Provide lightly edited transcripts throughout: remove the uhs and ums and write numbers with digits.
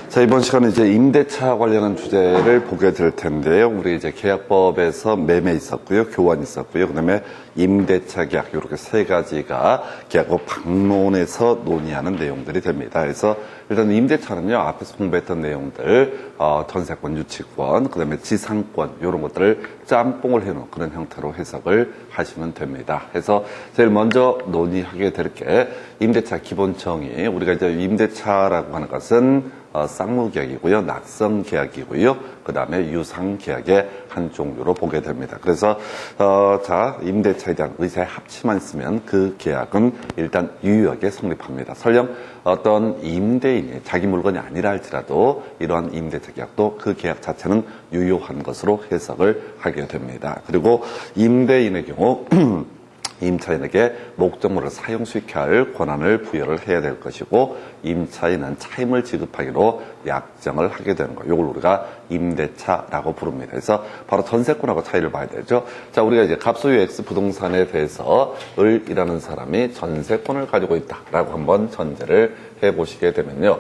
자, 이번 시간은 이제 임대차 관련한 주제를 보게 될 텐데요. 우리 이제 계약법에서 매매 있었고요, 교환 있었고요, 그 다음에 임대차 계약, 이렇게 세 가지가 계약법 방론에서 논의하는 내용들이 됩니다. 그래서 일단 임대차는요, 앞에서 공부했던 내용들, 전세권, 유치권, 그 다음에 지상권, 이런 것들을 짬뽕을 해놓은 그런 형태로 해석을 하시면 됩니다. 그래서 제일 먼저 논의하게 될 게 임대차 기본 정의. 우리가 이제 임대차라고 하는 것은 쌍무계약이고요, 낙성계약이고요, 그 다음에 유상계약의 한 종류로 보게 됩니다. 그래서 자, 임대차에 대한 의사의 합치만 쓰면 그 계약은 일단 유효하게 성립합니다. 설령 어떤 임대인이 자기 물건이 아니라 할지라도 이러한 임대차 계약도 그 계약 자체는 유효한 것으로 해석을 하게 됩니다. 그리고 임대인의 경우 임차인에게 목적물을 사용 수익할 권한을 부여를 해야 될 것이고, 임차인은 차임을 지급하기로 약정을 하게 되는 거. 이걸 우리가 임대차라고 부릅니다. 그래서 바로 전세권하고 차이를 봐야 되죠. 자, 우리가 이제 갑소유 X 부동산에 대해서 을이라는 사람이 전세권을 가지고 있다라고 한번 전제를 해보시게 되면요.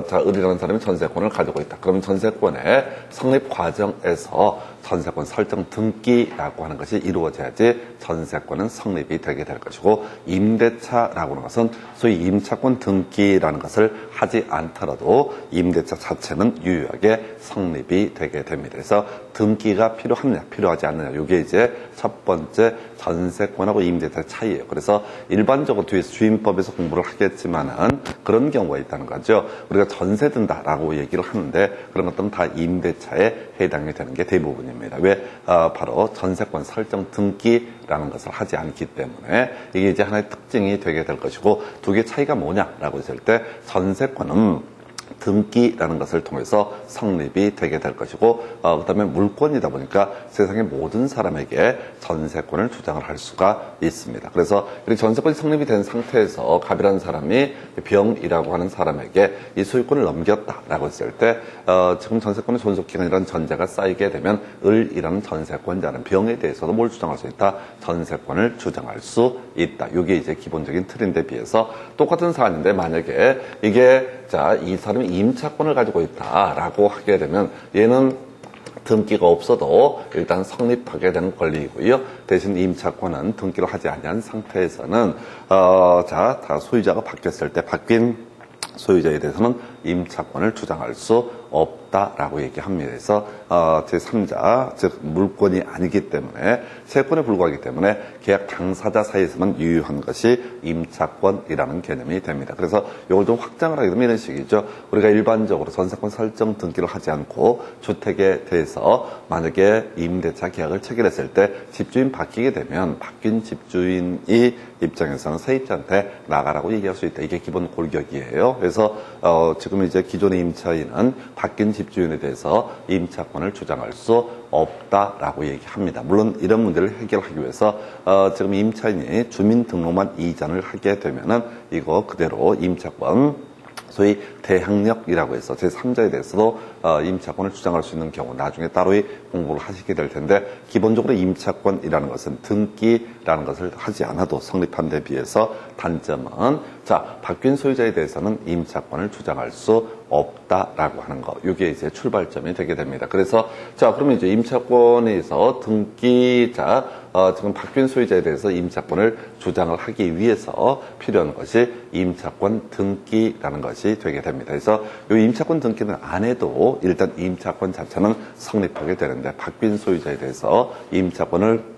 자, 을이라는 사람이 전세권을 가지고 있다. 그러면 전세권의 성립 과정에서 전세권 설정 등기라고 하는 것이 이루어져야지 전세권은 성립이 되게 될 것이고, 임대차라고 하는 것은 소위 임차권 등기라는 것을 하지 않더라도 임대차 자체는 유효하게 성립이 되게 됩니다. 그래서 등기가 필요하느냐, 필요하지 않느냐, 이게 이제 첫 번째 전세권하고 임대차의 차이예요. 그래서 일반적으로 뒤에서 주임법에서 공부를 하겠지만은 그런 경우가 있다는 거죠. 우리가 전세 든다라고 얘기를 하는데 그런 것들은 다 임대차에 해당이 되는 게 대부분입니다. 왜? 바로 전세권 설정 등기라는 것을 하지 않기 때문에 이게 이제 하나의 특징이 되게 될 것이고, 두 개 차이가 뭐냐라고 했을 때 전세권은 등기라는 것을 통해서 성립이 되게 될 것이고, 그 다음에 물권이다 보니까 세상의 모든 사람에게 전세권을 주장을 할 수가 있습니다. 그래서 이렇게 전세권이 성립이 된 상태에서 갑이라는 사람이 병이라고 하는 사람에게 이 소유권을 넘겼다라고 했을 때, 지금 전세권의 존속기간이라는 전제가 쌓이게 되면 을이라는 전세권자는 병에 대해서도 뭘 주장할 수 있다? 전세권을 주장할 수 있다. 이게 이제 기본적인 틀인데 비해서 똑같은 사안인데, 만약에 이게 자, 이 사람이 임차권을 가지고 있다라고 하게 되면 얘는 등기가 없어도 일단 성립하게 되는 권리이고요. 대신 임차권은 등기를 하지 아니한 상태에서는 자, 다 소유자가 바뀌었을 때 바뀐 소유자에 대해서는 임차권을 주장할 수 없다라고 얘기합니다. 그래서 제3자, 즉 물권이 아니기 때문에, 세권에 불과하기 때문에 계약 당사자 사이에서만 유효한 것이 임차권이라는 개념이 됩니다. 그래서 이걸 좀 확장을 하게 되면 이런 식이죠. 우리가 일반적으로 전세권 설정 등기를 하지 않고 주택에 대해서 만약에 임대차 계약을 체결했을 때 집주인 바뀌게 되면 바뀐 집주인이 입장에서는 세입자한테 나가라고 얘기할 수 있다. 이게 기본 골격이에요. 그래서 지금 이제 기존의 임차인은 바뀐 집주인에 대해서 임차권을 주장할 수 없다라고 얘기합니다. 물론 이런 문제를 해결하기 위해서 지금 임차인이 주민등록만 이전을 하게 되면은 이거 그대로 임차권, 소위 대항력이라고 해서 제3자에 대해서도 임차권을 주장할 수 있는 경우 나중에 따로의 공부를 하시게 될 텐데, 기본적으로 임차권이라는 것은 등기라는 것을 하지 않아도 성립한 데 비해서 단점은, 자, 바뀐 소유자에 대해서는 임차권을 주장할 수 없다라고 하는 거. 이게 이제 출발점이 되게 됩니다. 그래서 자, 그러면 이제 임차권에서 등기자, 지금 바뀐 소유자에 대해서 임차권을 주장을 하기 위해서 필요한 것이 임차권 등기라는 것이 되게 됩니다. 그래서 이 임차권 등기는 안 해도 일단 임차권 자체는 성립하게 되는데, 바뀐 소유자에 대해서 임차권을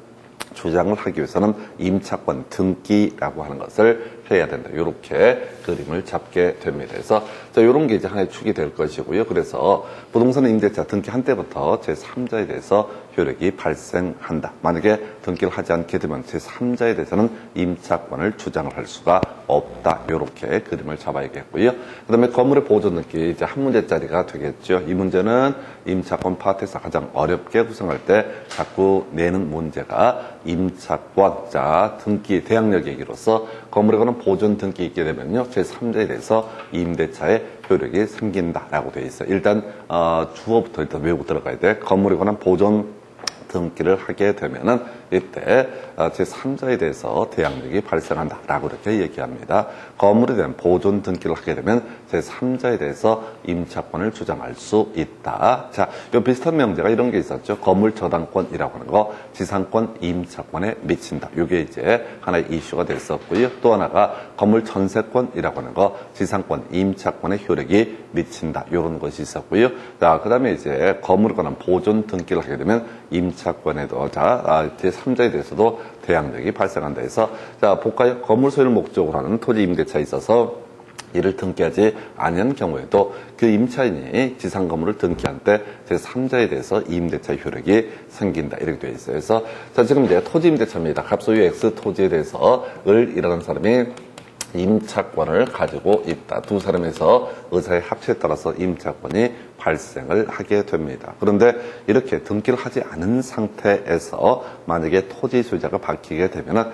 주장을 하기 위해서는 임차권 등기라고 하는 것을 해야 된다. 이렇게 그림을 잡게 됩니다. 그래서 자, 이런 게 이제 하나의 축이 될 것이고요. 그래서 부동산 임대차 등기한 때부터 제3자에 대해서 효력이 발생한다. 만약에 등기를 하지 않게 되면 제3자에 대해서는 임차권을 주장을 할 수가 없다. 이렇게 그림을 잡아야겠고요. 그 다음에 건물의 보존 등기 이제 한 문제짜리가 되겠죠. 이 문제는 임차권 파트에서 가장 어렵게 구성할 때 자꾸 내는 문제가 임차권, 자, 등기 대항력 얘기로서 건물에 관한 보존 등기 있게 되면요, 제3자에 대해서 임대차의 효력이 생긴다라고 되어 있어요. 일단 주어부터 일단 외우고 들어가야 돼. 건물에 관한 보존 등기를 하게 되면은 이때 제3자에 대해서 대항력이 발생한다라고 이렇게 얘기합니다. 건물에 대한 보존 등기를 하게 되면 제3자에 대해서 임차권을 주장할 수 있다. 자, 요 비슷한 명제가 이런 게 있었죠. 건물 저당권이라고 하는 거 지상권 임차권에 미친다. 이게 이제 하나의 이슈가 됐었고요. 또 하나가 건물 전세권이라고 하는 거 지상권 임차권의 효력이 미친다. 이런 것이 있었고요. 자, 그다음에 이제 건물에 관한 보존 등기를 하게 되면 임차권에도 제3자에 대해서도 대항력이 발생한다 해서 자, 볼까요? 건물 소유를 목적으로 하는 토지 임대차에 있어서 이를 등기하지 않은 경우에도 그 임차인이 지상 건물을 등기한 때 제3자에 대해서 임대차 효력이 생긴다. 이렇게 되어 있어요. 그래서 자, 지금 이제 토지 임대차입니다. 갑소유 X 토지에 대해서 을 일하는 사람이 임차권을 가지고 있다. 두 사람에서 의사의 합치에 따라서 임차권이 발생을 하게 됩니다. 그런데 이렇게 등기를 하지 않은 상태에서 만약에 토지 소유자가 바뀌게 되면은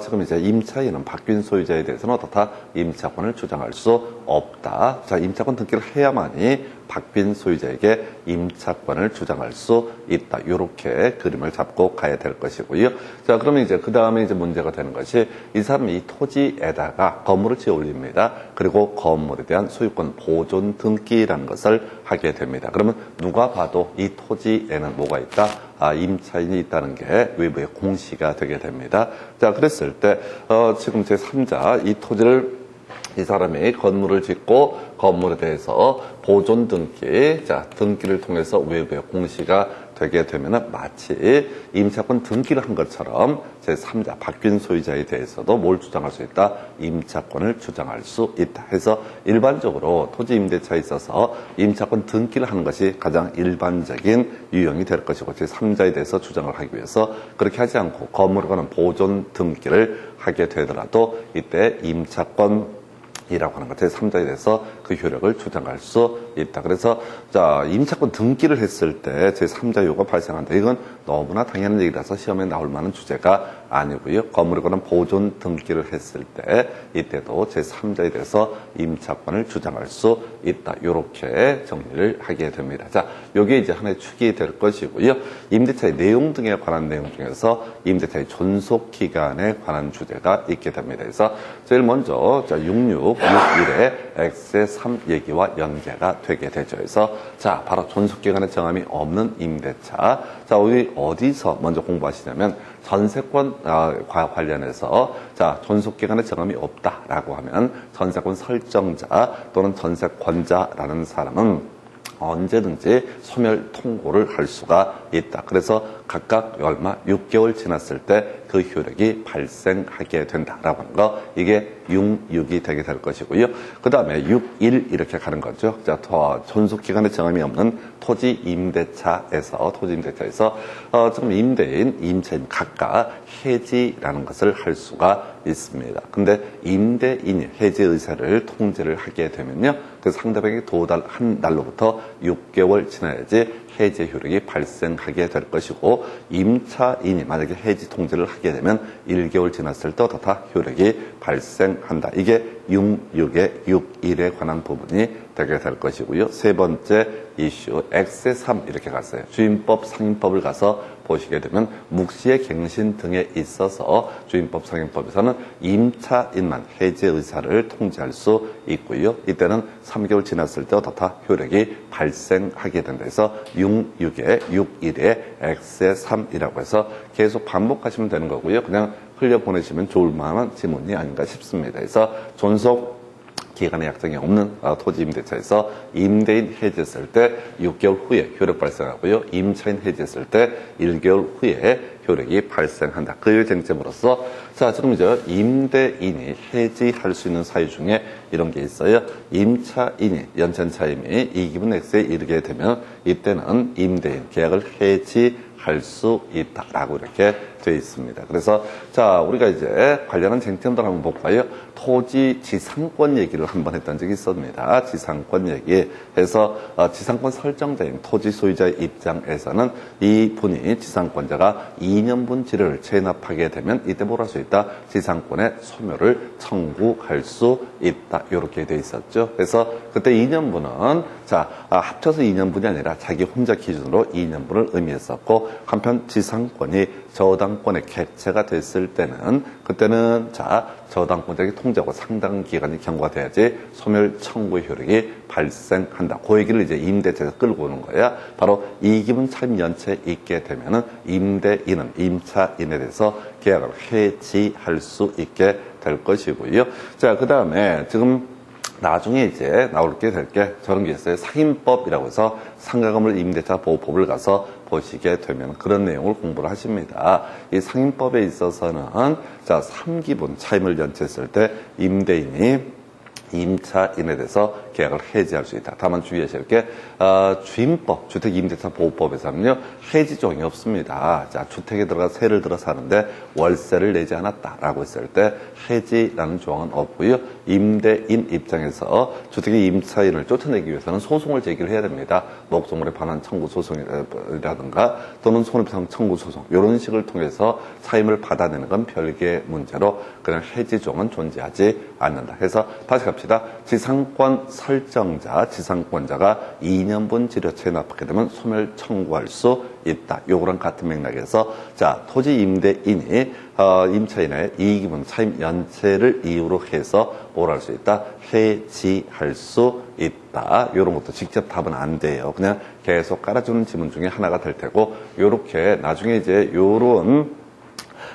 지금 이제 임차인은 바뀐 소유자에 대해서는 어떻다? 임차권을 주장할 수 없다. 자, 임차권 등기를 해야만이 바뀐 소유자에게 임차권을 주장할 수 있다. 이렇게 그림을 잡고 가야 될 것이고요. 자, 그러면 이제 그 다음에 이제 문제가 되는 것이 이 사람이 이 토지에다가 건물을 지어 올립니다. 그리고 건물에 대한 소유권 보존 등기라는 것을 하게 됩니다. 그러면 누가 봐도 이 토지에는 뭐가 있다? 임차인이 있다는 게 외부에 공시가 되게 됩니다. 자, 그랬을 때 지금 제3자 이 토지를 이 사람이 건물을 짓고 건물에 대해서 보존 등기, 자, 등기를 통해서 외부에 공시가 되게 되면은 마치 임차권 등기를 한 것처럼 제3자, 바뀐 소유자에 대해서도 뭘 주장할 수 있다? 임차권을 주장할 수 있다. 해서 일반적으로 토지 임대차에 있어서 임차권 등기를 하는 것이 가장 일반적인 유형이 될 것이고 제3자에 대해서 주장을 하기 위해서 그렇게 하지 않고 건물에 관한 보존 등기를 하게 되더라도 이때 임차권 이라고 하는 것, 제3자에 대해서 그 효력을 주장할 수 있다. 그래서, 자, 임차권 등기를 했을 때 제3자 요구가 발생한다. 이건 너무나 당연한 얘기라서 시험에 나올 만한 주제가 아니고요. 건물에 관한 보존 등기를 했을 때 이때도 제3자에 대해서 임차권을 주장할 수 있다. 요렇게 정리를 하게 됩니다. 자, 요게 이제 하나의 축이 될 것이고요. 임대차의 내용 등에 관한 내용 중에서 임대차의 존속 기간에 관한 주제가 있게 됩니다. 그래서 제일 먼저, 자, 6661의 X의 3 얘기와 연계가 되게 되죠. 그래서 자, 바로 존속기간의 정함이 없는 임대차. 자, 우리 어디서 먼저 공부하시냐면 전세권과 관련해서 자, 존속기간의 정함이 없다라고 하면 전세권 설정자 또는 전세권자라는 사람은 언제든지 소멸 통고를 할 수가 있다. 그래서 각각 얼마 6개월 지났을 때 그 효력이 발생하게 된다라고 하는 거, 이게 66이 되게 될 것이고요. 그 다음에 61 이렇게 가는 거죠. 자, 존속기간의 정함이 없는 토지 임대차에서 지금 임대인, 임차인 각각 해지라는 것을 할 수가 있습니다. 근데 임대인이 해지 의사를 통지를 하게 되면요, 그 상대방이 도달한 날로부터 6개월 지나야지 해지 효력이 발생하게 될 것이고, 임차인이 만약에 해지 통지를 하게 되면 1개월 지났을 때 다 효력이 발생한다. 이게 66의 61에 관한 부분이 되게 될 것이고요. 세 번째 이슈 X의 3 이렇게 갔어요. 주임법, 상임법을 가서 보시게 되면 묵시의 갱신 등에 있어서 주임법, 상임법에서는 임차인만 해지 의사를 통지할 수 있고요. 이때는 3개월 지났을 때 다 효력이 발생하게 된다. 해서 66의 61의 X의 3이라고 해서 계속 반복하시면 되는 거고요. 그냥 흘려보내시면 좋을 만한 지문이 아닌가 싶습니다. 그래서 존속 기간의 약정이 없는 토지 임대차에서 임대인 해지했을 때 6개월 후에 효력 발생하고요. 임차인 해지했을 때 1개월 후에 효력이 발생한다. 그의 쟁점으로서 자, 지금 이제 임대인이 해지할 수 있는 사유 중에 이런 게 있어요. 임차인이 연천차임이 2기분 X에 이르게 되면 이때는 임대인 계약을 해지할 수 있다라고 이렇게 되어 있습니다. 그래서 자, 우리가 이제 관련한 쟁점들 한번 볼까요? 토지 지상권 얘기를 한번 했던 적이 있습니다. 지상권 얘기해서 지상권 설정자인 토지 소유자의 입장에서는 이 분이 지상권자가 2년분 지를 체납하게 되면 이때 뭘 할 수 있다? 지상권의 소멸을 청구할 수 있다. 이렇게 되어 있었죠. 그래서 그때 2년분은 자, 합쳐서 2년분이 아니라 자기 혼자 기준으로 2년분을 의미했었고, 한편 지상권이 저당 저당권의 객체가 됐을 때는 그때는 저당권자에게 통지하고 상당 기간이 경과돼야지 소멸 청구 효력이 발생한다. 그 얘기를 이제 임대차에서 끌고 오는 거야. 바로 이기분 차임 연체에 있게 되면은 임대인은 임차인에 대해서 계약을 해지할 수 있게 될 것이고요. 자, 그 다음에 지금 나중에 이제 나올 게 될 게 저런 게 있어요. 상임법이라고 해서 상가건물 임대차 보호법을 가서 보시게 되면 그런 내용을 공부를 하십니다. 이 상임법에 있어서는 3기분 차임을 연체했을 때 임대인이 임차인에 대해서 계약을 해지할 수 있다. 다만 주의하실 게 주임법, 주택임대차보호법에서는요 해지조항이 없습니다. 자, 주택에 들어가 세를 들어 사는데 월세를 내지 않았다라고 했을 때 해지라는 조항은 없고요. 임대인 입장에서 주택의 임차인을 쫓아내기 위해서는 소송을 제기를 해야 됩니다. 목적물에 반환 청구 소송이라든가 또는 손해배상 청구 소송 이런 식을 통해서 차임을 받아내는 건 별개의 문제로 그냥 해지 조항은 존재하지 않는다. 해서 다시 갑시다. 지상권 설정자, 지상권자가 2년분 지료처에 납부하게 되면 소멸 청구할 수 있다. 요거랑 같은 맥락에서 토지 임대인이 임차인의 이익이분 차임 연체를 이유로 해서 뭘 할 수 있다? 해지할 수 있다. 요런 것도 직접 답은 안 돼요. 그냥 계속 깔아주는 지문 중에 하나가 될 테고 요렇게 나중에 이제 요런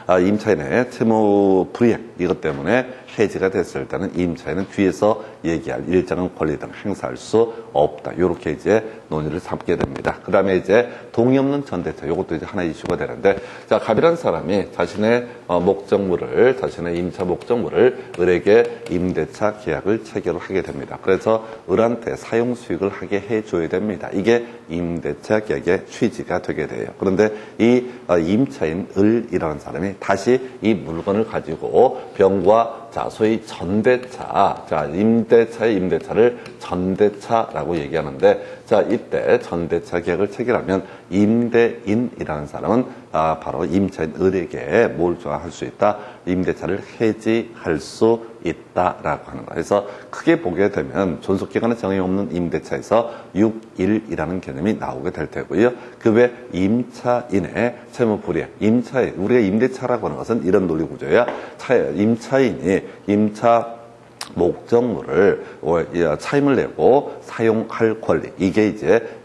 임차인의 채무 불이행 이것 때문에 해지가 됐을 때는 임차인은 뒤에서 얘기할 일정한 권리 등 행사할 수 없다. 이렇게 이제 논의를 삼게 됩니다. 그 다음에 이제 동의 없는 전대차 이것도 이제 하나의 이슈가 되는데 갑이라는 사람이 자신의 목적물을 자신의 임차 목적물을 을에게 임대차 계약을 체결을 하게 됩니다. 그래서 을한테 사용 수익을 하게 해줘야 됩니다. 이게 임대차 계약의 취지가 되게 돼요. 그런데 이 임차인 을이라는 사람이 다시 이 물건을 가지고 병과 소위 전대차, 임대차의 임대차를 전대차라고 얘기하는데, 이때 전대차 계약을 체결하면 임대인이라는 사람은 바로 임차인 을에게 뭘 할 수 있다? 임대차를 해지할 수 있다라고 하는 거예요. 그래서 크게 보게 되면 존속기간의 정의 없는 임대차에서 6.1이라는 개념이 나오게 될 테고요. 그 외 임차인의 채무불이행, 우리가 임대차라고 하는 것은 이런 논리 구조야. 임차인이 임차 목적물을 차임을 내고 사용할 권리, 이게 이제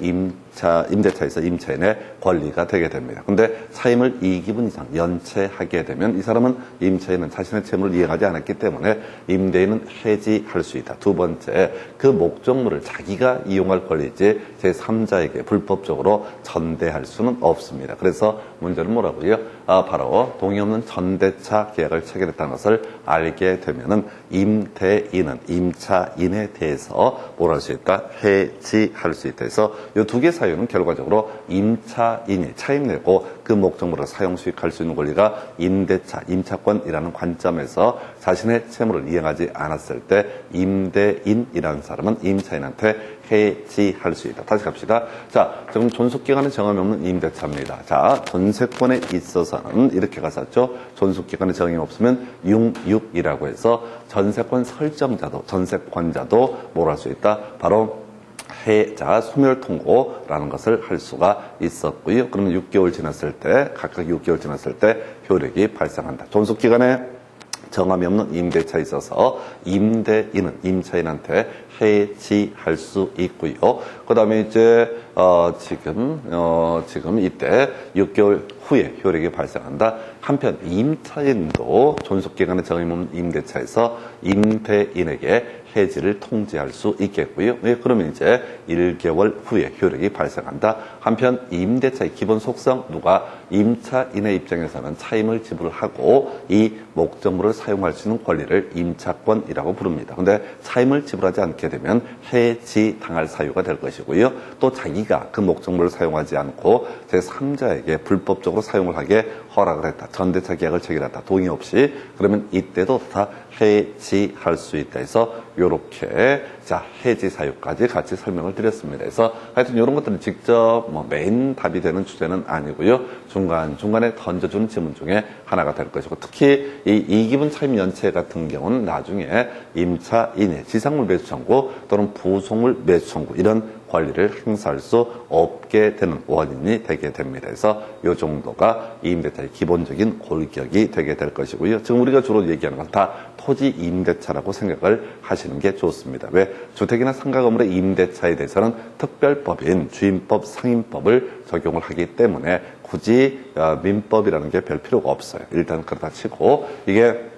임대차에서 임차인의 권리가 되게 됩니다. 근데 차임을 2기분 이상 연체하게 되면 이 사람은 임차인은 자신의 채무를 이행하지 않았기 때문에 임대인은 해지할 수 있다. 두 번째, 그 목적물을 자기가 이용할 권리지 제3자에게 불법적으로 전대할 수는 없습니다. 그래서 문제는 뭐라고요? 바로 동의 없는 전대차 계약을 체결했다는 것을 알게 되면은 임대인은 임차인에 대해서 뭘 할 수 있다? 해지할 수 있다. 그래서 이 두 개 사유는 결과적으로 임차인이 차임 내고 그 목적물을 사용 수익할 수 있는 권리가 임대차, 임차권이라는 관점에서 자신의 채무를 이행하지 않았을 때 임대인이라는 사람은 임차인한테 해지할 수 있다. 다시 갑시다. 지금 존속기간의 정함이 없는 임대차입니다. 전세권에 있어서는 이렇게 갔었죠. 존속기간의 정함이 없으면 6.6이라고 해서 전세권 설정자도, 전세권자도 뭘 할 수 있다? 바로 소멸 통고라는 것을 할 수가 있었고요. 그러면 6개월 지났을 때, 각각 6개월 지났을 때 효력이 발생한다. 존속기간에 정함이 없는 임대차에 있어서 임대인은 임차인한테 해지할 수 있고요. 그 다음에 이제 지금 이때 6개월 후에 효력이 발생한다. 한편 임차인도 존속기간에 정함이 없는 임대차에서 임대인에게 해지를 통지할 수 있겠고요. 그러면 이제 1개월 후에 효력이 발생한다. 한편 임대차의 기본 속성, 누가 임차인의 입장에서는 차임을 지불하고 이 목적물을 사용할 수 있는 권리를 임차권이라고 부릅니다. 근데 차임을 지불하지 않게 되면 해지당할 사유가 될 것이고요. 또 자기가 그 목적물을 사용하지 않고 제3자에게 불법적으로 사용을 하게 허락을 했다. 전대차 계약을 체결했다. 동의 없이. 그러면 이때도 다 해지할 수 있다 해서 요렇게 해지 사유까지 같이 설명을 드렸습니다. 그래서 하여튼 이런 것들은 직접 메인 답이 되는 주제는 아니고요. 중간중간에 던져주는 질문 중에 하나가 될 것이고, 특히 이 이기분 차임 연체 같은 경우는 나중에 임차인의 지상물 매수 청구 또는 부속물 매수 청구 이런 권리를 행사할 수 없게 되는 원인이 되게 됩니다. 그래서 이 정도가 임대차의 기본적인 골격이 되게 될 것이고요. 지금 우리가 주로 얘기하는 건 다 토지 임대차라고 생각을 하시는 게 좋습니다. 왜? 주택이나 상가 건물의 임대차에 대해서는 특별법인 주임법, 상임법을 적용을 하기 때문에 굳이 민법이라는 게 별 필요가 없어요. 일단 그렇다 치고 이게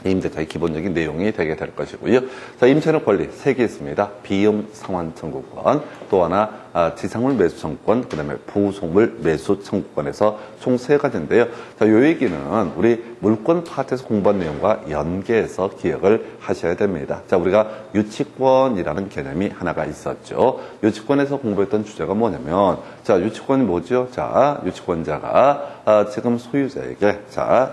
임대차의 기본적인 내용이 되게 될 것이고요. 자, 임차인의 권리 3개 있습니다. 비용 상환 청구권, 또 하나 지상물 매수 청구권, 그 다음에 부속물 매수 청구권에서 총 3가지인데요. 자, 요 얘기는 우리 물권 파트에서 공부한 내용과 연계해서 기억을 하셔야 됩니다. 자, 우리가 유치권이라는 개념이 하나가 있었죠. 유치권에서 공부했던 주제가 뭐냐면, 자, 유치권이 뭐죠? 자, 유치권자가 지금 소유자에게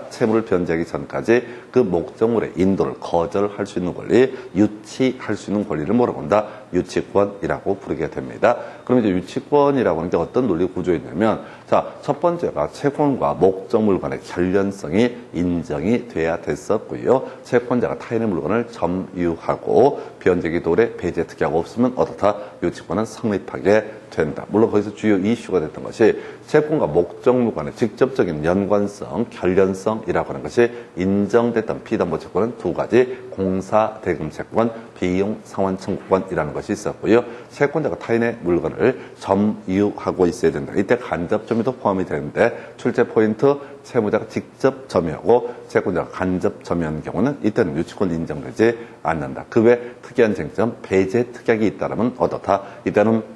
채무를 변제하기 전까지 그 목적물의 인도를 거절할 수 있는 권리, 유치할 수 있는 권리를 뭐라고 한다? 유치권이라고 부르게 됩니다. 그럼 이제 유치권이라고 하는 게 어떤 논리 구조였냐면, 자, 첫 번째가 채권과 목적물 간의 관련성이 인정이 돼야 됐었고요. 채권자가 타인의 물건을 점유하고 변제기 도래 배제 특약이 없으면 어떻다? 유치권은 성립하게 된다. 물론 거기서 주요 이슈가 됐던 것이 채권과 목적물 간의 직접적인 연관성, 관련성이라고 하는 것이 인정됐던 피담보 채권은 2가지, 공사대금 채권, 비용 상환 청구권이라는 것이 있었고요. 채권자가 타인의 물건을 점유하고 있어야 된다. 이때 간접 점유도 포함이 되는데 출제 포인트, 채무자가 직접 점유하고 채권자가 간접 점유하는 경우는 이때는 유치권 인정되지 않는다. 그 외 특이한 쟁점, 배제 특약이 있다면 어떻다? 이때는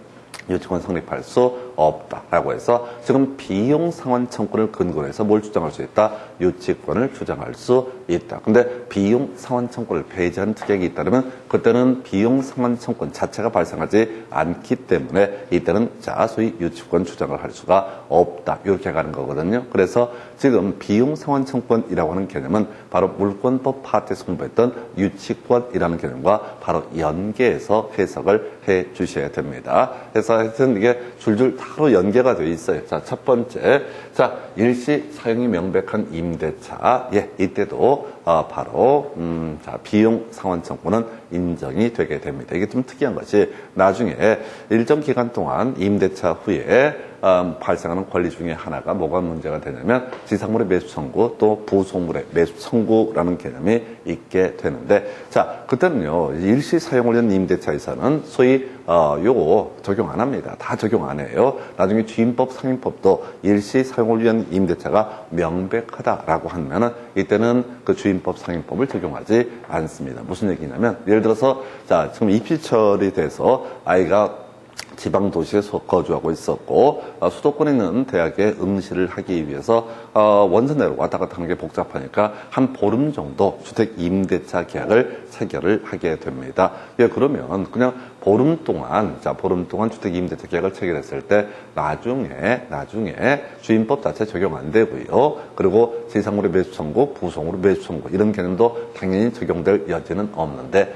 유치권 성립할 수 없다라고 해서 지금 비용 상환 청구를 근거로 해서 뭘 주장할 수 있다? 유치권을 주장할 수 있다. 근데 비용 상환 청구를 배제한 특약이 있다면 그때는 비용 상환 청구 자체가 발생하지 않기 때문에 이때는 소위 유치권 주장을 할 수가 없다. 이렇게 가는 거거든요. 그래서 지금 비용 상환 청구권이라고 하는 개념은 바로 물권법 파트에서 공부했던 유치권이라는 개념과 바로 연계해서 해석을 해 주셔야 됩니다. 그래서 하여튼 이게 줄줄 따로 연계가 되어 있어요. 자, 첫 번째. 자, 일시 사용이 명백한 임대차. 예, 이때도 바로 비용 상환 청구는 인정이 되게 됩니다. 이게 좀 특이한 것이 나중에 일정 기간 동안 임대차 후에 발생하는 권리 중에 하나가 뭐가 문제가 되냐면 지상물의 매수 청구 또 부속물의 매수 청구라는 개념이 있게 되는데, 자, 그때는요 일시 사용을 위한 임대차에서는 소위 요거 적용 안 합니다. 다 적용 안 해요. 나중에 주임법, 상임법도 일시 사용을 위한 임대차가 명백하다라고 하면은 이때는 그 주임법, 상임법을 적용하지 않습니다. 무슨 얘기냐면 예를 들어서 자, 지금 입시철이 돼서 아이가 지방 도시에 거주하고 있었고 수도권에 있는 대학에 응시를 하기 위해서 원산대로 왔다 갔다 하는 게 복잡하니까 한 보름 정도 주택 임대차 계약을 체결을 하게 됩니다. 예, 그러면 그냥 보름 동안 주택 임대차 계약을 체결했을 때 나중에 주임법 자체 적용 안 되고요. 그리고 지상물의 매수 청구, 부속물의 매수 청구 이런 개념도 당연히 적용될 여지는 없는데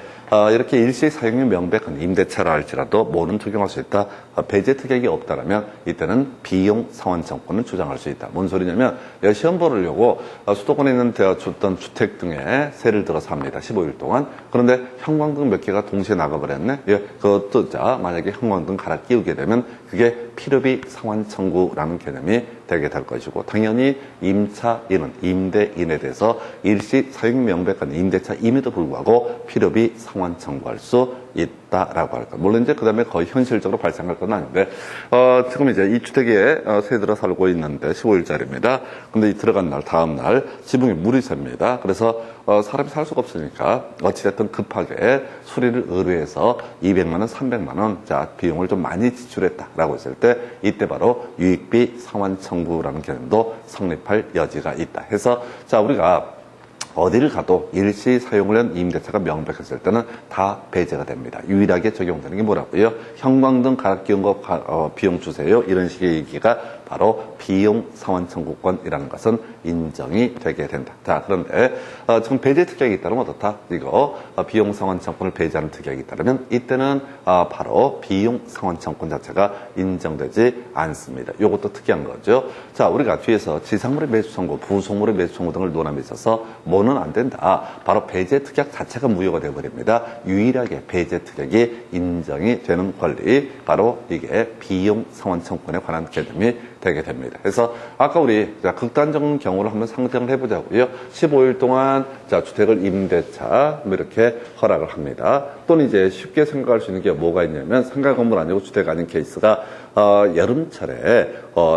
이렇게 일시 사용이 명백한 임대차라 할지라도 뭐는 적용할 수 있다? 배제 특약이 없다라면 이때는 비용 상환 청구권을 주장할 수 있다. 뭔 소리냐면 시험 보려고 수도권에 있는 대학 줬던 주택 등에 세를 들어서 합니다. 15일 동안. 그런데 형광등 몇 개가 동시에 나가버렸네. 예, 그것도 만약에 형광등 갈아 끼우게 되면 그게 필요비 상환 청구라는 개념이 되게 될 것이고, 당연히 임차인은 임대인에 대해서 일시 사용 명백한 임대차임에도 불구하고 필요비 상환 청구할 수 있다라고 할까. 물론 이제 그 다음에 거의 현실적으로 발생할 건 아닌데, 지금 이제 이 주택에 세 들어 살고 있는데 15일짜리입니다. 근데 이 들어간 날, 다음 날 지붕에 물이 샙니다. 그래서 사람이 살 수가 없으니까 어찌됐든 급하게 수리를 의뢰해서 200만 원, 300만 원 비용을 좀 많이 지출했다라고 했을 때 이때 바로 유익비 상환 청구라는 개념도 성립할 여지가 있다. 해서 우리가 어디를 가도 일시 사용을 한 임대차가 명백했을 때는 다 배제가 됩니다. 유일하게 적용되는 게 뭐라고요? 형광등 갈아 끼운 거 비용 주세요. 이런 식의 얘기가 바로 비용 상환 청구권이라는 것은 인정이 되게 된다. 자, 그런데 지금 배제 특약이 있다면 어떻다? 이거 비용 상환 청구권을 배제하는 특약이 있다면 이때는 바로 비용 상환 청구권 자체가 인정되지 않습니다. 이것도 특이한 거죠. 자, 우리가 뒤에서 지상물의 매수 청구, 부속물의 매수 청구 등을 논함에 있어서 뭐는 안 된다. 바로 배제 특약 자체가 무효가 되어버립니다. 유일하게 배제 특약이 인정이 되는 권리, 바로 이게 비용 상환 청구권에 관한 개념이 되게 됩니다. 그래서 아까 우리 극단적인 경우를 한번 상정을 해보자고요. 15일 동안 주택을 임대차 이렇게 허락을 합니다. 또는 이제 쉽게 생각할 수 있는 게 뭐가 있냐면 상가 건물 아니고 주택 아닌 케이스가 여름철에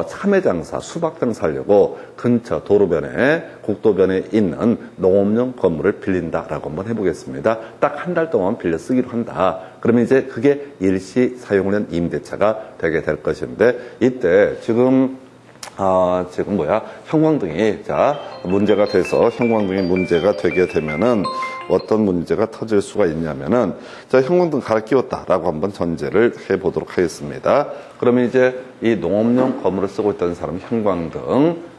참외장사, 수박장사 하려고 근처 도로변에 국도변에 있는 농업용 건물을 빌린다라고 한번 해보겠습니다. 딱 한 달 동안 빌려 쓰기로 한다. 그러면 이제 그게 일시 사용된 임대차가 되게 될 것인데 이때 지금 형광등이 문제가 돼서 형광등이 문제가 되게 되면은 어떤 문제가 터질 수가 있냐면은 형광등 갈아 끼웠다라고 한번 전제를 해 보도록 하겠습니다. 그러면 이제 이 농업용 건물을 쓰고 있던 사람은 형광등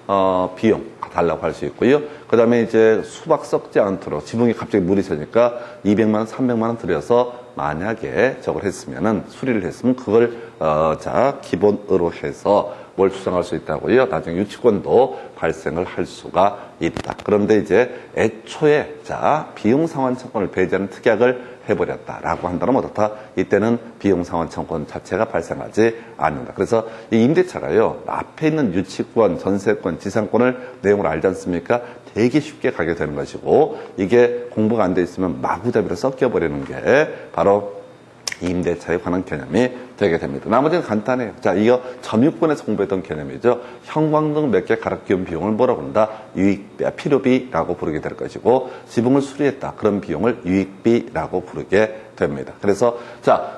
비용 달라고 할 수 있고요. 그 다음에 이제 수박 썩지 않도록 지붕에 갑자기 물이 새니까 200만 원, 300만 원 들여서 만약에 저걸 했으면은 수리를 했으면 그걸 기본으로 해서 뭘 주장할 수 있다고요. 나중에 유치권도 발생을 할 수가 있다. 그런데 이제 애초에 비용 상환 청구권을 배제하는 특약을 해버렸다라고 한다면 어떻다? 이때는 비용 상환 청구권 자체가 발생하지 않는다. 그래서 이 임대차가요, 앞에 있는 유치권, 전세권, 지상권을 내용을 알지 않습니까? 되게 쉽게 가게 되는 것이고, 이게 공부가 안 돼 있으면 마구잡이로 섞여버리는 게 바로 임대차에 관한 개념이 되게 됩니다. 나머지는 간단해요. 이거 점유권에서 공부했던 개념이죠. 형광등 몇 개 갈아 끼운 비용을 뭐라고 한다? 필요비라고 부르게 될 것이고, 지붕을 수리했다. 그런 비용을 유익비라고 부르게 됩니다. 그래서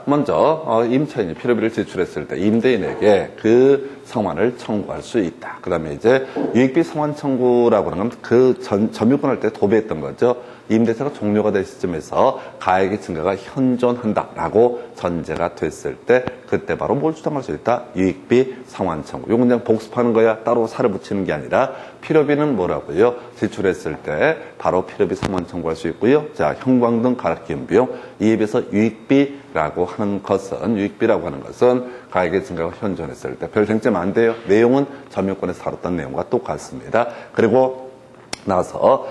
먼저 임차인이 필요비를 지출했을 때 임대인에게 그 상환을 청구할 수 있다. 그 다음에 이제 유익비 상환 청구라고 하는 건 그 점유권할 때 도배했던 거죠. 임대차가 종료가 될 시점에서 가액의 증가가 현존한다라고 전제가 됐을 때 그때 바로 뭘 주장할 수 있다? 유익비 상환 청구. 이건 그냥 복습하는 거야. 따로 살을 붙이는 게 아니라 필요비는 뭐라고요? 지출했을 때 바로 필요비 상환 청구할 수 있고요. 형광등 갈아 끼운 비용. 이에 비해서 유익비라고 하는 것은 가액의 증가가 현존했을 때 별 쟁점 안 돼요. 내용은 점유권에서 다뤘던 내용과 똑같습니다. 그리고 나서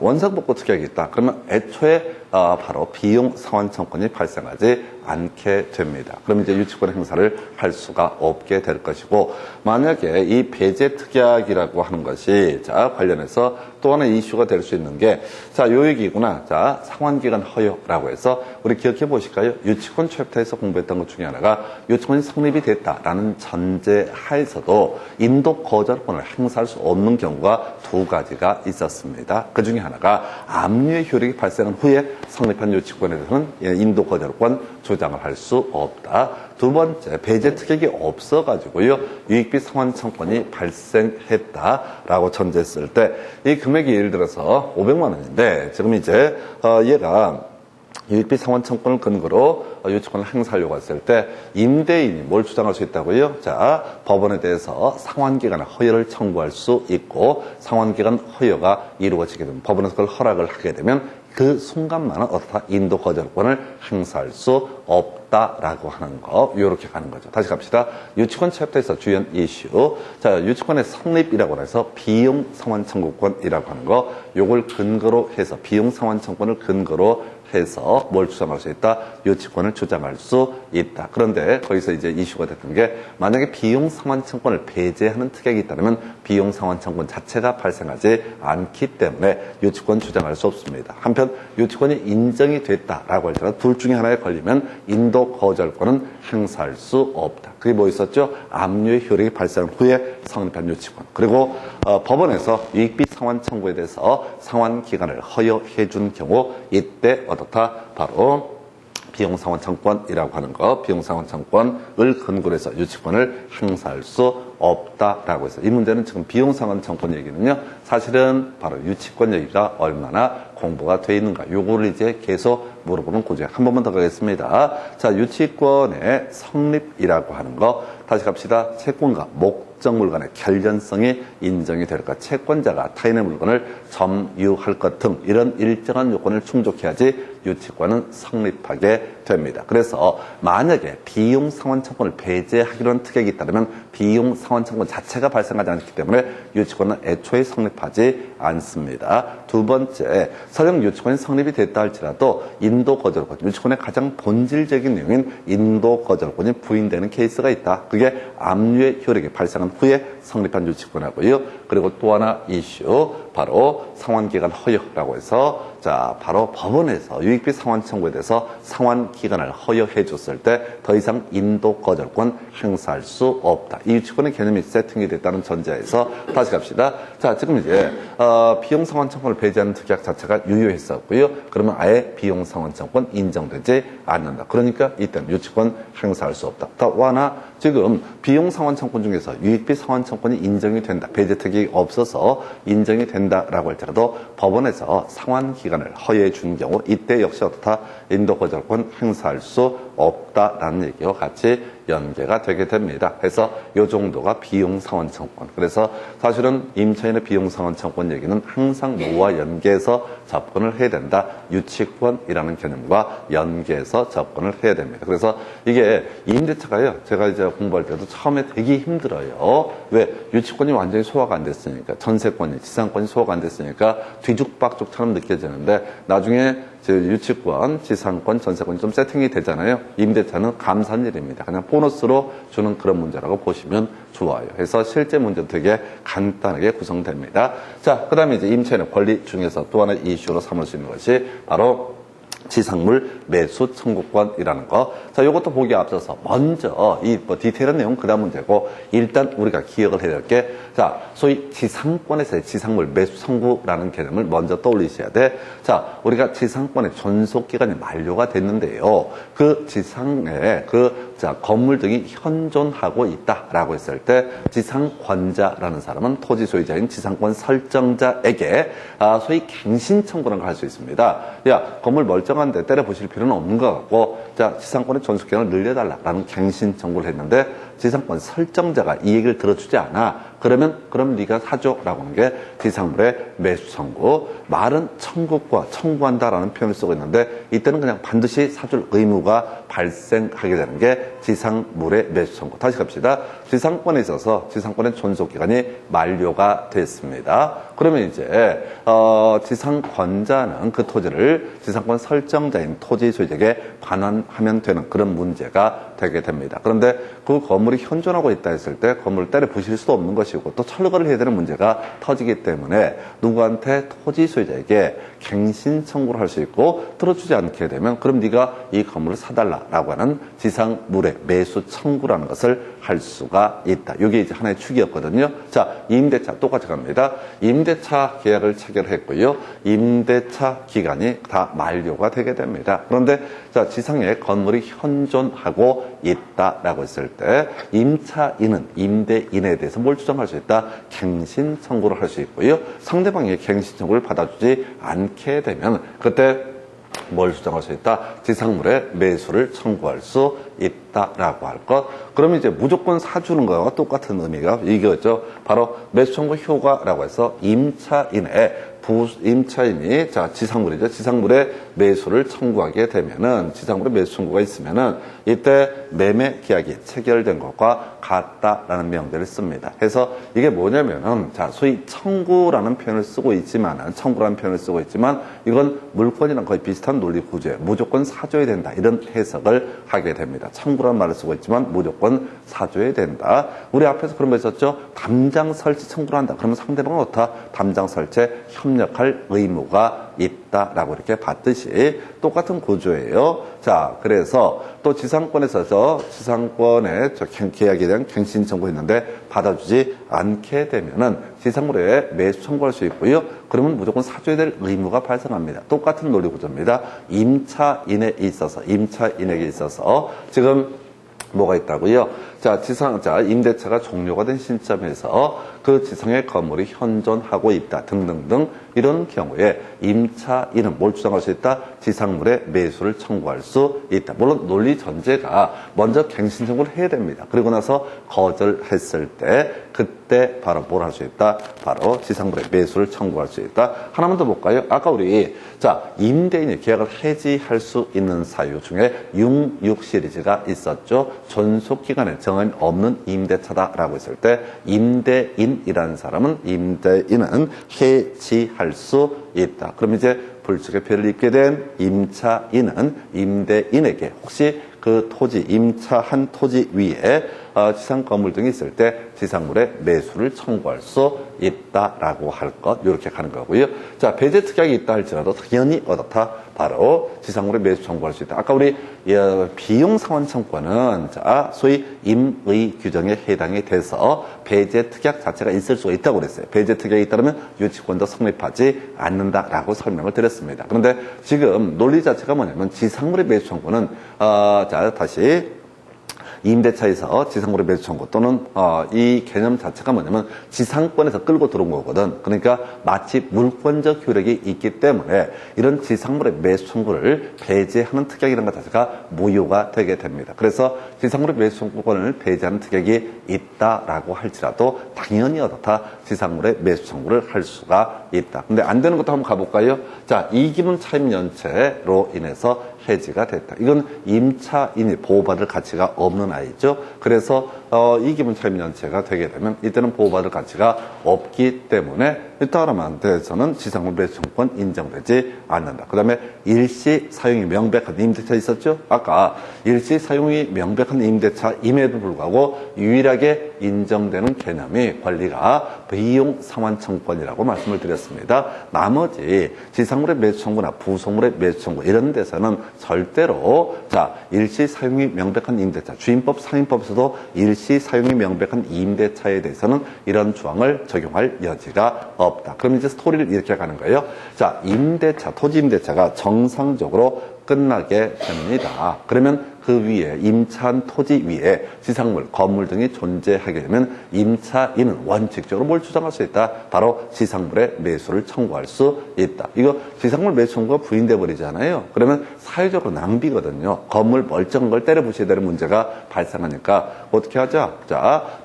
원상복구 특약이 있다. 그러면 애초에 바로 비용 상환 청구권이 발생하지 않게 됩니다. 그럼 이제 유치권 행사를 할 수가 없게 될 것이고, 만약에 이 배제 특약이라고 하는 것이 관련해서 또 하나 이슈가 될 수 있는 게 요 얘기구나. 상환기간 허용라고 해서 우리 기억해 보실까요? 유치권 챕터에서 공부했던 것 중에 하나가 유치권이 성립이 됐다라는 전제 하에서도 인도 거절권을 행사할 수 없는 경우가 두 가지가 있었습니다. 그 중에 하나가 압류의 효력이 발생한 후에 성립한 유치권에 대해서는 인도 거절권 주장을 할 수 없다. 두 번째, 배제 특약이 없어가지고요, 유익비 상환 청구권이 발생했다라고 전제했을 때, 이 금액이 예를 들어서 500만 원인데, 지금 이제, 얘가 유익비 상환 청구권을 근거로 유치권을 행사하려고 했을 때, 임대인이 뭘 주장할 수 있다고요? 법원에 대해서 상환기간 허여를 청구할 수 있고, 상환기간 허여가 이루어지게 되면, 법원에서 그걸 허락을 하게 되면, 그 순간만은 어떻다? 인도 거절권을 행사할 수 없다라고 하는 거, 요렇게 가는 거죠. 다시 갑시다. 유치권 챕터에서 주연 이슈. 유치권의 성립이라고 해서 비용 상환 청구권이라고 하는 거, 요걸 근거로 해서, 비용 상환 청구권을 근거로 해서 뭘 주장할 수 있다? 유치권을 주장할 수 있다. 그런데 거기서 이제 이슈가 됐던 게, 만약에 비용 상환 청구권을 배제하는 특약이 있다면 비용 상환 청구권 자체가 발생하지 않기 때문에 유치권 주장할 수 없습니다. 한편 유치권이 인정이 됐다라고 할지라도 둘 중에 하나에 걸리면 인도 거절권은 행사할 수 없다. 그게 뭐 있었죠? 압류의 효력이 발생한 후에 성립한 유치권. 그리고 법원에서 유익비 상환 청구에 대해서 상환 기간을 허여해 준 경우, 이때 어떻다? 바로 비용상환 청구권이라고 하는 거, 비용상환 청구권을 근거로 해서 유치권을 행사할 수 없다라고 해서, 이 문제는 지금 비용상환 청구권 얘기는요, 사실은 바로 유치권 얘기가 얼마나 공부가 돼 있는가, 요거를 이제 계속 물어보는 구조에 한 번만 더 가겠습니다. 유치권의 성립이라고 하는 거, 다시 갑시다. 채권과 목적 특정 물건의 결연성이 인정이 될까, 채권자가 타인의 물건을 점유할 것 등 이런 일정한 요건을 충족해야지 유치권은 성립하게 됩니다. 그래서 만약에 비용상환 청구를 배제하기로 한 특약이 있다면 비용상환 청구 자체가 발생하지 않기 때문에 유치권은 애초에 성립하지 않습니다. 두 번째, 설령 유치권이 성립이 됐다 할지라도 인도 거절권, 유치권의 가장 본질적인 내용인 인도 거절권이 부인되는 케이스가 있다. 그게 압류의 효력이 발생한 후에 성립한 유치권하고요. 그리고 또 하나 이슈, 바로 상환기간 허용이라고 해서, 자, 바로 법원에서 유익비 상환 청구에 대해서 상환기간을 허용해 줬을 때 더 이상 인도 거절권 행사할 수 없다. 이 유치권의 개념이 세팅이 됐다는 전제에서 다시 갑시다. 자, 지금 이제 비용 상환 청구를 배제하는 특약 자체가 유효했었고요. 그러면 아예 비용 상환 청구권 인정되지 않는다. 그러니까 이때는 유치권 행사할 수 없다. 또 하나, 지금 비용 상환 청구권 중에서 유익비 상환 청구권이 인정이 된다. 배제 특약이 없어서 인정이 된다라고 할지라도 법원에서 상환 기간을 허용해 준 경우 이때 역시 어떻다? 인도 거절권 행사할 수 없다라는 얘기와 같이 연계가 되게 됩니다. 그래서 이 정도가 비용 상환 청구권. 그래서 사실은 임차인의 비용 상환 청구권 얘기는 항상 뭐와 연계해서 접근을 해야 된다. 유치권이라는 개념과 연계해서 접근을 해야 됩니다. 그래서 이게 임대차가요, 제가 이제 공부할 때도 처음에 되게 힘들어요. 왜? 유치권이 완전히 소화가 안 됐으니까, 전세권이, 지상권이 소화가 안 됐으니까 뒤죽박죽처럼 느껴지는데 나중에 유치권, 지상권, 전세권이 좀 세팅이 되잖아요. 임대차는 감사한 일입니다. 그냥 보너스로 주는 그런 문제라고 보시면 좋아요. 그래서 실제 문제도 되게 간단하게 구성됩니다. 자, 그 다음에 이제 임차인의 권리 중에서 또 하나의 이슈로 삼을 수 있는 것이 바로 지상물 매수 청구권이라는 거. 자, 요것도 보기에 앞서서 먼저 이 디테일한 내용 그다음 문제고, 일단 우리가 기억을 해야 될 게, 자, 소위 지상권에서의 지상물 매수 청구라는 개념을 먼저 떠올리셔야 돼. 자, 우리가 지상권의 존속 기간이 만료가 됐는데요. 그 지상에 건물 등이 현존하고 있다라고 했을 때 지상권자라는 사람은 토지 소유자인 지상권 설정자에게 소위 갱신 청구라는 걸 할 수 있습니다. 야, 건물 멀쩡한데 때려 부실 필요는 없는 것 같고, 자, 지상권의 존속 기간을 늘려달라라는 갱신 청구를 했는데 지상권 설정자가 이 얘기를 들어주지 않아. 그럼 네가 사줘라고 하는 게 지상물의 매수 청구. 말은 청구권, 청구한다라는 표현을 쓰고 있는데 이때는 그냥 반드시 사줄 의무가 발생하게 되는 게 지상물의 매수 청구. 다시 갑시다. 지상권에 있어서 지상권의 존속 기간이 만료가 됐습니다. 그러면 이제 지상권자는 그 토지를 지상권 설정자인 토지 소유자에게 반환하면 되는 그런 문제가 되게 됩니다. 그런데 그 건물이 현존하고 있다 했을 때 건물을 때려 부실 수도 없는 것이고 또 철거를 해야 되는 문제가 터지기 때문에 누구한테 토지 소유자에게 갱신 청구를 할 수 있고, 들어주지 않게 되면 그럼 네가 이 건물을 사달라라고 하는 지상물의 매수 청구라는 것을 할 수가 있다. 이게 이제 하나의 축이었거든요. 자, 임대차 똑같이 갑니다. 임대차 계약을 체결했고요. 임대차 기간이 다 만료가 되게 됩니다. 그런데 자, 지상에 건물이 현존하고 있다라고 했을 때 임차인은 임대인에 대해서 뭘 주장할 수 있다? 갱신 청구를 할 수 있고요. 상대방이 갱신 청구를 받아주지 않게 되면 그때 뭘 주장할 수 있다? 지상물의 매수를 청구할 수 있다라고 할 것. 그러면 이제 무조건 사주는 거와 똑같은 의미가 이거죠. 바로 매수 청구 효과라고 해서 임차인이 자, 지상물이죠. 지상물의 매수를 청구하게 되면은, 지상물의 매수 청구가 있으면은 이때 매매 계약이 체결된 것과 같다라는 명제를 씁니다. 그래서 이게 뭐냐면은, 자, 소위 청구라는 표현을 쓰고 있지만은, 청구라는 표현을 쓰고 있지만 이건 물권이랑 거의 비슷한 논리 구조예요. 무조건 사줘야 된다, 이런 해석을 하게 됩니다. 청구라는 말을 쓰고 있지만 무조건 사줘야 된다. 우리 앞에서 그런 거 있었죠. 담장 설치 청구를 한다. 그러면 상대방은 어떻다? 담장 설치에 협력할 의무가 있다라고 이렇게 봤듯이 똑같은 구조예요. 자, 그래서 또 지상권에서 지상권의 계약에 대한 갱신 청구했는데 받아주지 않게 되면은 지상물에 매수 청구할 수 있고요. 그러면 무조건 사줘야 될 의무가 발생합니다. 똑같은 논리 구조입니다. 임차인에게 있어서 지금 뭐가 있다고요? 임대차가 종료가 된 시점에서 그 지상의 건물이 현존하고 있다 등등등 이런 경우에 임차인은 뭘 주장할 수 있다? 지상물의 매수를 청구할 수 있다. 물론 논리 전제가 먼저 갱신 청구를 해야 됩니다. 그리고 나서 거절했을 때 그때 바로 뭘 할 수 있다? 바로 지상물의 매수를 청구할 수 있다. 하나만 더 볼까요? 아까 우리 임대인이 계약을 해지할 수 있는 사유 중에 66 시리즈가 있었죠. 존속기간에 정함이 없는 임대차다라고 했을 때 임대인이라는 사람은 임대인은 해지할 수 있다. 그럼 이제 불축의 피해를 입게 된 임차인은 임대인에게 혹시 그 토지, 임차한 토지 위에 지상 건물 등이 있을 때 지상물의 매수를 청구할 수 있다라고 할 것, 이렇게 가는 거고요. 배제 특약이 있다 할지라도 당연히 어떻다? 바로 지상물의 매수 청구할 수 있다. 아까 우리 비용 상환 청구는 소위 임의 규정에 해당이 돼서 배제 특약 자체가 있을 수가 있다고 그랬어요. 배제 특약이 있다면 유치권도 성립하지 않는다라고 설명을 드렸습니다. 그런데 지금 논리 자체가 뭐냐면 지상물의 매수 청구는 다시 임대차에서 지상물의 매수 청구 또는 이 개념 자체가 뭐냐면 지상권에서 끌고 들어온 거거든. 그러니까 마치 물권적 효력이 있기 때문에 이런 지상물의 매수 청구를 배제하는 특약이라는 것 자체가 무효가 되게 됩니다. 그래서 지상물의 매수 청구권을 배제하는 특약이 있다라고 할지라도 당연히 어떻다? 지상물의 매수 청구를 할 수가 있다. 근데 안 되는 것도 한번 가볼까요? 이기문 차임 연체로 인해서 해지가 됐다. 이건 임차인이 보호받을 가치가 없는 아이죠. 그래서 이기문 차임 연체가 되게 되면 이때는 보호받을 가치가 없기 때문에 따라만 대해서는 지상물 매수 청구권 인정되지 않는다. 그 다음에 일시 사용이 명백한 임대차 있었죠? 아까 일시 사용이 명백한 임대차임에도 불구하고 유일하게 인정되는 개념이 권리가 비용 상환 청구권이라고 말씀을 드렸습니다. 나머지 지상물의 매수 청구나 부속물의 매수 청구 이런 데서는 절대로 일시 사용이 명백한 임대차, 주임법 상임법에서도 일시 사용이 명백한 임대차에 대해서는 이런 조항을 적용할 여지가 없다. 그럼 이제 스토리를 이렇게 가는 거예요. 임대차, 토지 임대차가 정상적으로 끝나게 됩니다. 그러면 그 위에 임차한 토지 위에 지상물, 건물 등이 존재하게 되면 임차인은 원칙적으로 뭘 주장할 수 있다? 바로 지상물의 매수를 청구할 수 있다. 이거 지상물 매수 청구가 부인돼 버리잖아요. 그러면 사회적으로 낭비거든요. 건물 멀쩡한 걸 때려 부셔야 되는 문제가 발생하니까 어떻게 하자?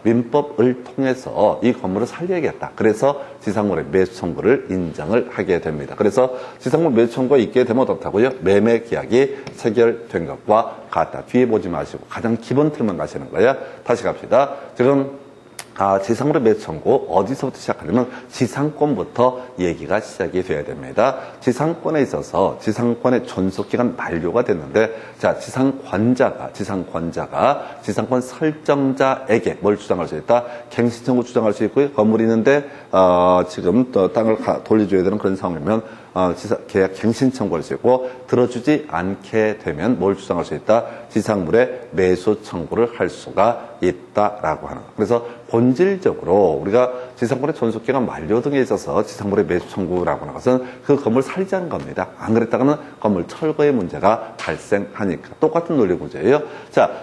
민법을 통해서 이 건물을 살려야겠다. 그래서 지상물의 매수 청구를 인정을 하게 됩니다. 그래서 지상물 매수 청구가 있게 되면 어떻다고요? 매매 계약이 체결된 것과 같다. 뒤에 보지 마시고 가장 기본 틀만 가시는 거야. 다시 갑시다. 지금 지상물의 매수 청구 어디서부터 시작하냐면 지상권부터 얘기가 시작이 돼야 됩니다. 지상권에 있어서 지상권의 존속기간 만료가 됐는데 지상권자가 지상권 설정자에게 뭘 주장할 수 있다? 갱신 청구 주장할 수 있고요. 건물이 있는데 지금 또 땅을 돌려줘야 되는 그런 상황이면 계약 갱신 청구할 수 있고 들어주지 않게 되면 뭘 주장할 수 있다? 지상물의 매수 청구를 할 수가 있다라고 하는 거. 그래서 본질적으로 우리가 지상권의 존속기간 만료 등에 있어서 지상물의 매수 청구라고 하는 것은 그 건물 살자는 겁니다. 안 그랬다가는 건물 철거의 문제가 발생하니까 똑같은 논리 구조예요.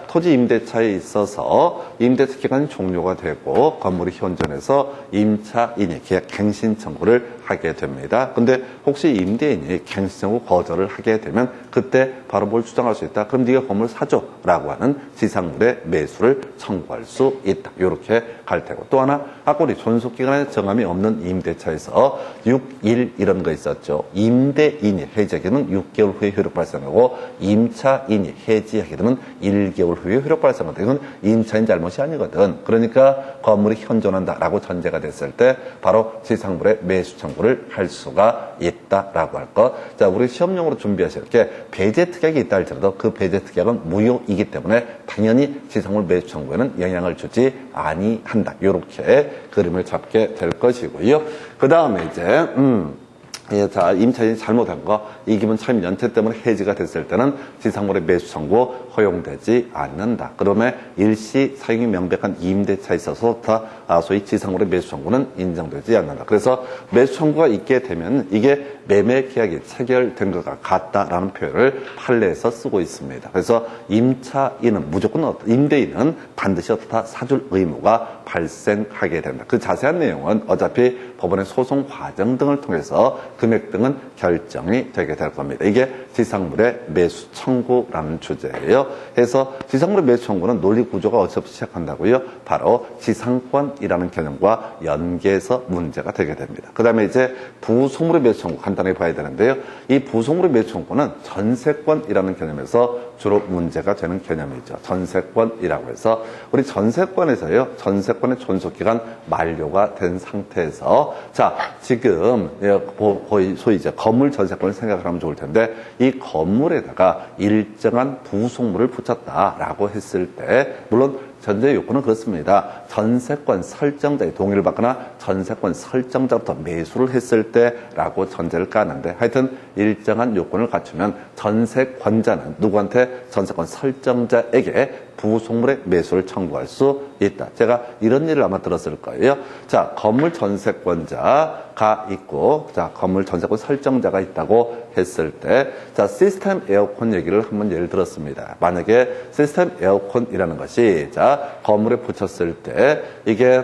토지 임대차에 있어서 임대차 기간이 종료가 되고 건물이 현존해서 임차인이 계약 갱신 청구를 하게 됩니다. 근데 혹시 임대인이 갱신 청구 거절을 하게 되면 그때 바로 뭘 주장할 수 있다? 그럼 네가 건물 사줘라고 하는 지상물의 매수를 청구할 수 있다. 이렇게 갈 테고 또 하나 아까 우리 존속기간에 정함이 없는 임대차에서 6일 이런 거 있었죠. 임대인이 해지하게 되면 6개월 후에 효력 발생하고 임차인이 해지하게 되면 1개월 후에 효력 발생한다. 이건 임차인 잘못이 아니거든. 그러니까 건물이 현존한다라고 전제가 됐을 때 바로 지상물의 매수 청구를 할 수가 있다라고 할 것. 우리 시험용으로 준비하실 게 배제 특약이 있다 할지라도 그 배제 특약은 무효이기 때문에 당연히 지상물 매수 청구에는 영향을 주지 아니한다. 이렇게 그림을 잡게 될 것이고요. 그 다음에 이제 예, 자, 임차인이 잘못한 거, 이 기본 차임 연체 때문에 해지가 됐을 때는 지상물의 매수 청구 허용되지 않는다. 그러면 일시 사용이 명백한 임대차에 있어서 소위 지상물의 매수 청구는 인정되지 않는다. 그래서 매수 청구가 있게 되면 이게 매매 계약이 체결된 것과 같다라는 표현을 판례에서 쓰고 있습니다. 그래서 임차인은 무조건 임대인은 반드시 사줄 의무가 발생하게 된다. 그 자세한 내용은 어차피 법원의 소송 과정 등을 통해서 금액 등은 결정이 되게 될 겁니다. 이게 지상물의 매수 청구라는 주제예요. 그래서 지상물의 매수 청구는 논리 구조가 어디서부터 시작한다고요? 바로 지상권이라는 개념과 연계해서 문제가 되게 됩니다. 그 다음에 이제 부속물의 매수 청구 간단하게 봐야 되는데요. 이 부속물의 매수 청구는 전세권이라는 개념에서 주로 문제가 되는 개념이죠. 전세권이라고 해서 우리 전세권에서요. 전세권의 존속기간 만료가 된 상태에서 자 지금 거의 소위 이제 건물 전세권을 생각하면 좋을 텐데 이 건물에다가 일정한 부속물을 붙였다라고 했을 때 물론 전제 요건은 그렇습니다. 전세권 설정자의 동의를 받거나 전세권 설정자부터 매수를 했을 때라고 전제를 까는데 하여튼 일정한 요건을 갖추면 전세권자는 누구한테 전세권 설정자에게 부속물의 매수를 청구할 수 있다. 제가 이런 일을 아마 들었을 거예요. 자, 건물 전세권자가 있고, 자, 건물 전세권 설정자가 있다고 했을 때, 자, 시스템 에어컨 얘기를 한번 예를 들었습니다. 만약에 시스템 에어컨이라는 것이, 자, 건물에 붙였을 때, 이게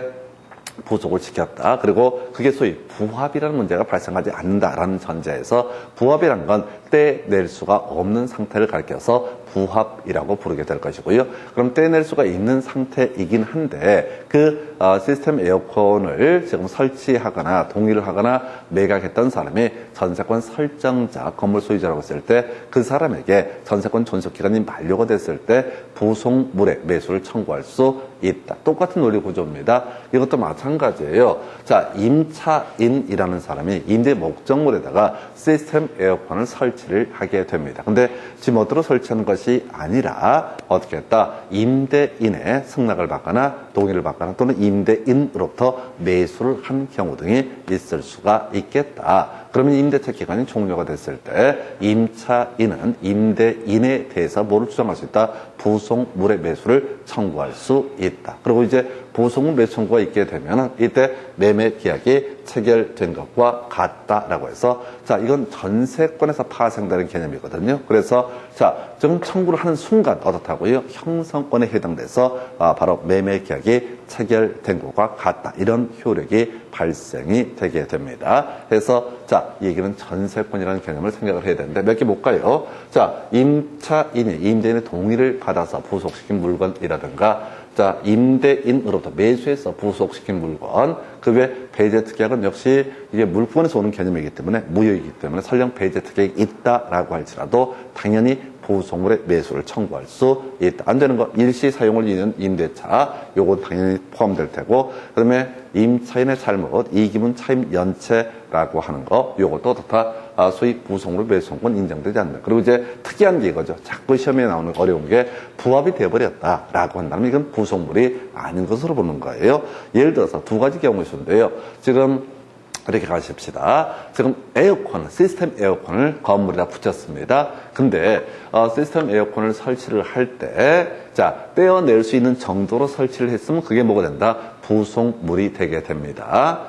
부속을 시켰다. 그리고 그게 소위 부합이라는 문제가 발생하지 않는다라는 전제에서 부합이란 건 떼낼 수가 없는 상태를 가리켜서 부합이라고 부르게 될 것이고요. 그럼 떼낼 수가 있는 상태이긴 한데 그 시스템 에어컨을 지금 설치하거나 동의를 하거나 매각했던 사람이 전세권 설정자, 건물 소유자라고 했을 때 그 사람에게 전세권 존속기간이 만료가 됐을 때 부속물의 매수를 청구할 수 있다. 똑같은 논리 구조입니다. 이것도 마찬가지예요. 자, 임차인이라는 사람이 임대 목적물에다가 시스템 에어컨을 설치를 하게 됩니다. 근데 지멋대로 설치하는 것이 아니라 어떻게 했다? 임대인의 승낙을 받거나 동의를 받거나 또는 임대인으로부터 매수를 한 경우 등이 있을 수가 있겠다. 그러면 임대차 기간이 종료가 됐을 때 임차인은 임대인에 대해서 뭐를 주장할 수 있다? 부속물의 매수를 청구할 수 있다. 그리고 이제 부속물 매수 청구가 있게 되면 이때 매매 계약이 체결된 것과 같다라고 해서 자 이건 전세권에서 파생되는 개념이거든요. 그래서 자 지금 청구를 하는 순간 어떻다고요? 형성권에 해당돼서 바로 매매 계약이 체결된 것과 같다. 이런 효력이 발생이 되게 됩니다. 그래서 자 이 얘기는 전세권이라는 개념을 생각을 해야 되는데 몇 개 볼까요? 자 임차인이 임대인의 동의를 받아서 부속시킨 물건이라든가 자, 임대인으로부터 매수해서 부속시킨 물건, 그 외 배제 특약은 역시 이게 물권에서 오는 개념이기 때문에 무효이기 때문에 설령 배제 특약이 있다라고 할지라도 당연히 부속물의 매수를 청구할 수 있다. 안 되는 거 일시 사용을 이는 임대차, 요건 당연히 포함될 테고, 그다음에 임차인의 잘못, 이기분 차임 연체라고 하는 거, 요것도 다 소위 부속물 매수권 인정되지 않는다. 그리고 이제 특이한 게 이거죠. 자꾸 시험에 나오는 어려운 게 부합이 돼버렸다라고 한다면 이건 부속물이 아닌 것으로 보는 거예요. 예를 들어서 두 가지 경우 있는데요. 지금 이렇게 가십시다. 지금 에어컨, 시스템 에어컨을 건물에다 붙였습니다. 근데 시스템 에어컨을 설치를 할 때 자, 떼어낼 수 있는 정도로 설치를 했으면 그게 뭐가 된다? 부속물이 되게 됩니다.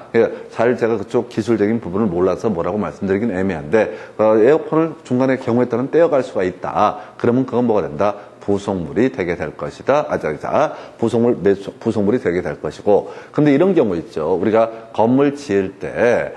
잘 제가 그쪽 기술적인 부분을 몰라서 뭐라고 말씀드리긴 애매한데 에어컨을 중간에 경우에 따른 떼어갈 수가 있다. 그러면 그건 뭐가 된다? 부속물이 되게 될 것이다. 부속물이 되게 될 것이고. 근데 이런 경우 있죠. 우리가 건물 지을 때,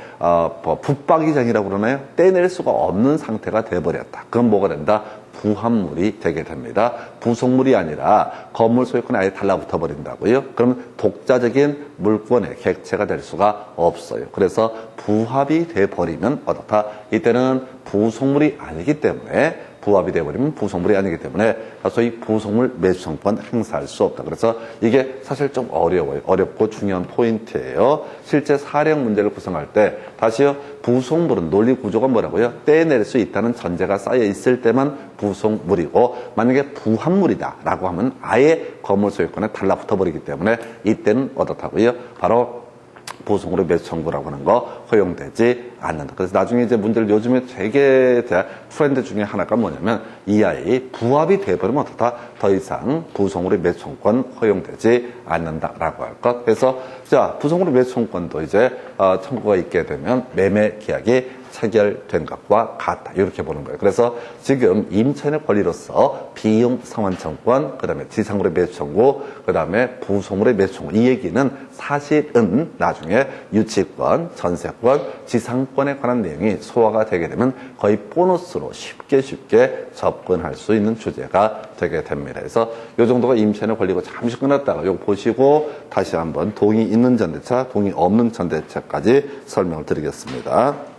붙박이장이라고 그러나요? 떼낼 수가 없는 상태가 돼버렸다. 그럼 뭐가 된다? 부합물이 되게 됩니다. 부속물이 아니라 건물 소유권에 아예 달라붙어 버린다고요. 그러면 독자적인 물권의 객체가 될 수가 없어요. 그래서 부합이 돼 버리면 어떻다? 이때는 부속물이 아니기 때문에 부합이 되어버리면 부속물이 아니기 때문에 소위 부속물 매수청구권 행사할 수 없다. 그래서 이게 사실 좀 어려워요. 어렵고 중요한 포인트예요. 실제 사례형 문제를 구성할 때 다시요. 부속물은 논리 구조가 뭐라고요? 떼낼 수 있다는 전제가 쌓여 있을 때만 부속물이고 만약에 부합물이다라고 하면 아예 건물 소유권에 달라붙어 버리기 때문에 이때는 어떻다고요? 바로 부속으로 매수 청구라고 하는 거 허용되지 않는다. 그래서 나중에 이제 문제를 요즘에 되게 트렌드 중에 하나가 뭐냐면 이 아이 부합이 돼버리면 어떻다? 더 이상 부속으로 매수 청구권 허용되지 않는다라고 할 것. 그래서 자 부속으로 매수 청구권도 이제 청구가 있게 되면 매매 계약이 체결된 것과 같다. 이렇게 보는 거예요. 그래서 지금 임차인의 권리로서 비용 상환 청구권, 그 다음에 지상물의 매수 청구, 그 다음에 부속물의 매수 청구. 이 얘기는 사실은 나중에 유치권, 전세권, 지상권에 관한 내용이 소화가 되게 되면 거의 보너스로 쉽게 접근할 수 있는 주제가 되게 됩니다. 그래서 이 정도가 임차인의 권리고 잠시 끝났다가 이거 보시고 다시 한번 동의 있는 전대차, 동의 없는 전대차까지 설명을 드리겠습니다.